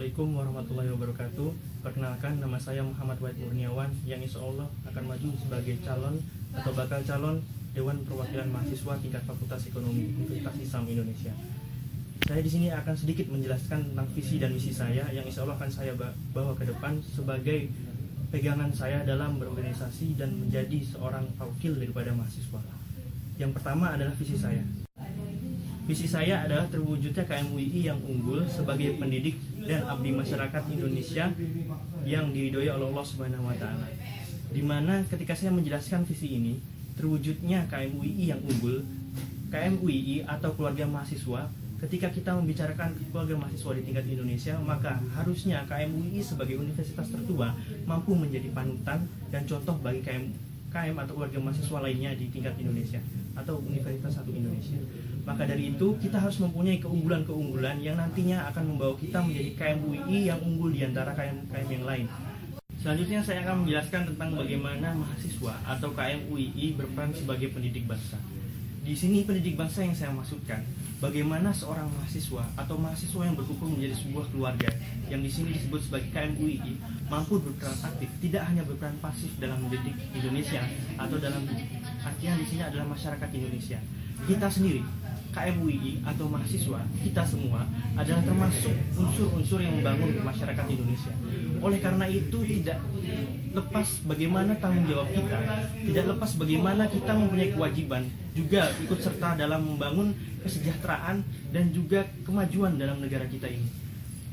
Assalamualaikum warahmatullahi wabarakatuh. Perkenalkan, nama saya Muhammad Wahid Murniawan yang insya Allah akan maju sebagai calon atau bakal calon Dewan Perwakilan Mahasiswa tingkat Fakultas Ekonomi Universitas Islam Indonesia. Saya di sini akan sedikit menjelaskan tentang visi dan misi saya yang insya Allah akan saya bawa ke depan sebagai pegangan saya dalam berorganisasi dan menjadi seorang wakil daripada mahasiswa. Yang pertama adalah visi saya. Visi saya adalah terwujudnya KMUII yang unggul sebagai pendidik dan abdi masyarakat Indonesia yang diridhoi oleh Allah Subhanahu wa taala. Di mana ketika saya menjelaskan visi ini, terwujudnya KMUII yang unggul, KMUII atau keluarga mahasiswa, ketika kita membicarakan keluarga mahasiswa di tingkat Indonesia, maka harusnya KMUII sebagai universitas tertua mampu menjadi panutan dan contoh bagi KM atau keluarga mahasiswa lainnya di tingkat Indonesia atau Universitas Satu Indonesia. Maka dari itu kita harus mempunyai keunggulan-keunggulan yang nantinya akan membawa kita menjadi KMUII yang unggul di antara KM yang lain. Selanjutnya saya akan menjelaskan tentang bagaimana mahasiswa atau KMUII berperan sebagai pendidik bangsa. Di sini pendidik bangsa yang saya maksudkan, bagaimana seorang mahasiswa atau mahasiswa yang berkumpul menjadi sebuah keluarga yang di sini disebut sebagai KMUII mampu berperan aktif, tidak hanya berperan pasif dalam mendidik Indonesia atau dalam artian di sini adalah masyarakat Indonesia. Kita sendiri KMUII atau mahasiswa, kita semua adalah termasuk unsur-unsur yang membangun masyarakat Indonesia. Oleh karena itu tidak lepas bagaimana tanggung jawab kita, tidak lepas bagaimana kita mempunyai kewajiban juga ikut serta dalam membangun kesejahteraan dan juga kemajuan dalam negara kita ini,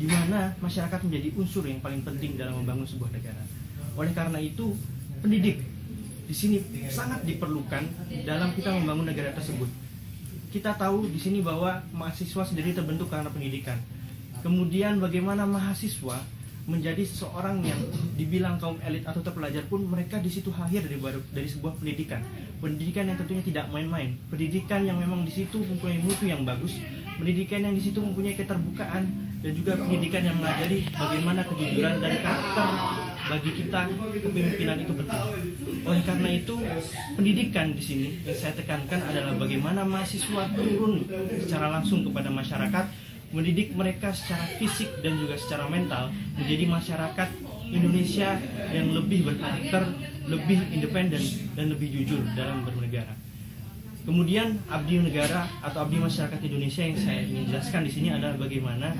di mana masyarakat menjadi unsur yang paling penting dalam membangun sebuah negara. Oleh karena itu pendidik di sini sangat diperlukan dalam kita membangun negara tersebut. Kita tahu di sini bahwa mahasiswa sendiri terbentuk karena pendidikan. Kemudian bagaimana mahasiswa menjadi seseorang yang dibilang kaum elit atau terpelajar pun mereka di situ lahir dari sebuah pendidikan. Pendidikan yang tentunya tidak main-main. Pendidikan yang memang di situ mempunyai mutu yang bagus. Pendidikan yang di situ mempunyai keterbukaan dan juga pendidikan yang mengajari bagaimana kejujuran dan karakter bagi kita kepemimpinan itu penting. Oleh karena itu, pendidikan di sini yang saya tekankan adalah bagaimana mahasiswa turun secara langsung kepada masyarakat, mendidik mereka secara fisik dan juga secara mental menjadi masyarakat Indonesia yang lebih berkarakter, lebih independen dan lebih jujur dalam bernegara. Kemudian abdi negara atau abdi masyarakat Indonesia yang saya ingin jelaskan di sini adalah bagaimana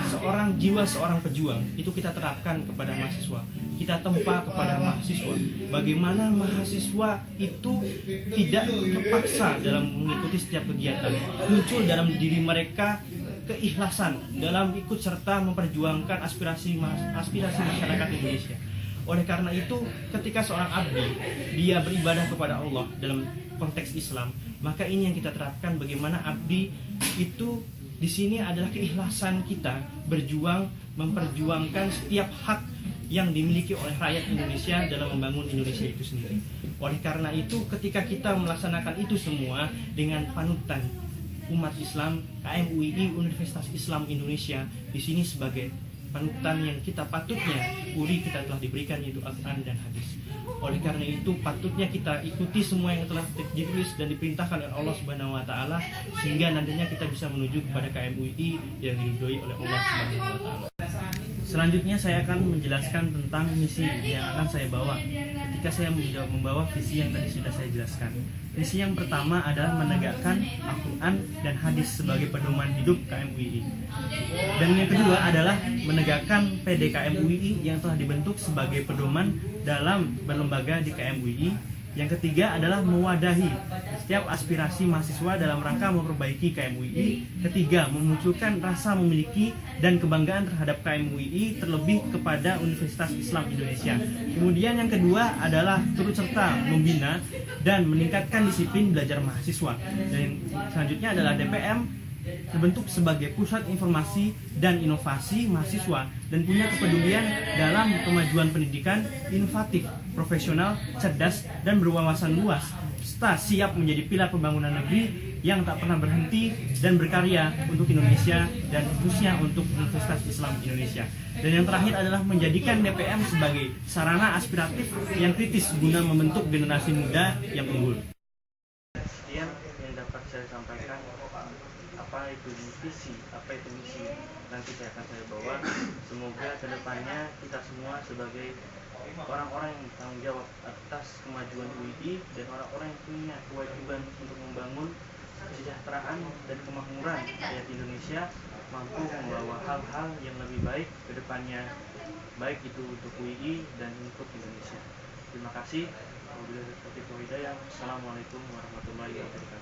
seorang pejuang itu kita terapkan kepada mahasiswa. Kita tempa kepada mahasiswa. Bagaimana mahasiswa itu tidak terpaksa dalam mengikuti setiap kegiatan. Muncul dalam diri mereka keikhlasan dalam ikut serta memperjuangkan aspirasi masyarakat Indonesia. Oleh karena itu, ketika seorang abdi dia beribadah kepada Allah dalam konteks Islam, maka ini yang kita terapkan bagaimana abdi itu di sini adalah keikhlasan kita berjuang memperjuangkan setiap hak yang dimiliki oleh rakyat Indonesia dalam membangun Indonesia itu sendiri. Oleh karena itu, ketika kita melaksanakan itu semua dengan panutan umat Islam, KMUII Universitas Islam Indonesia di sini sebagai panutan yang kita patutnya kita telah diberikan, yaitu Al-Quran dan hadis. Oleh karena itu patutnya kita ikuti semua yang telah ditulis dan diperintahkan oleh Allah Subhanahu wa taala sehingga nantinya kita bisa menuju kepada KMUII yang diridhoi oleh Allah Subhanahu wa taala. Selanjutnya saya akan menjelaskan tentang misi yang akan saya bawa ketika saya membawa visi yang tadi sudah saya jelaskan. Misi yang pertama adalah menegakkan Al-Quran dan hadis sebagai pedoman hidup KMUII. Dan yang kedua adalah menegakkan PD KMUII yang telah dibentuk sebagai pedoman dalam berlembaga di KMUII. Yang ketiga adalah mewadahi setiap aspirasi mahasiswa dalam rangka memperbaiki KMUII. Ketiga, memunculkan rasa memiliki dan kebanggaan terhadap KMUII terlebih kepada Universitas Islam Indonesia. Kemudian yang kedua adalah turut serta membina dan meningkatkan disiplin belajar mahasiswa. Dan selanjutnya adalah DPM terbentuk sebagai pusat informasi dan inovasi mahasiswa dan punya kepedulian dalam kemajuan pendidikan inovatif, profesional, cerdas, dan berwawasan luas, serta siap menjadi pilar pembangunan negeri yang tak pernah berhenti dan berkarya untuk Indonesia dan khususnya untuk Universitas Islam Indonesia. Dan yang terakhir adalah menjadikan DPM sebagai sarana aspiratif yang kritis guna membentuk generasi muda yang unggul. Sekian yang dapat saya sampaikan. Apa itu itu visi, apa itu misi, nanti saya bawa. Semoga kedepannya kita semua sebagai orang-orang yang bertanggung jawab atas kemajuan UII dan orang-orang yang punya kewajiban untuk membangun kesejahteraan dan kemakmuran rakyat Indonesia mampu membawa hal-hal yang lebih baik ke depannya, baik itu untuk UII dan untuk Indonesia. Terima kasih. Wabillahi taufiq wal hidayah. Assalamualaikum warahmatullahi wabarakatuh.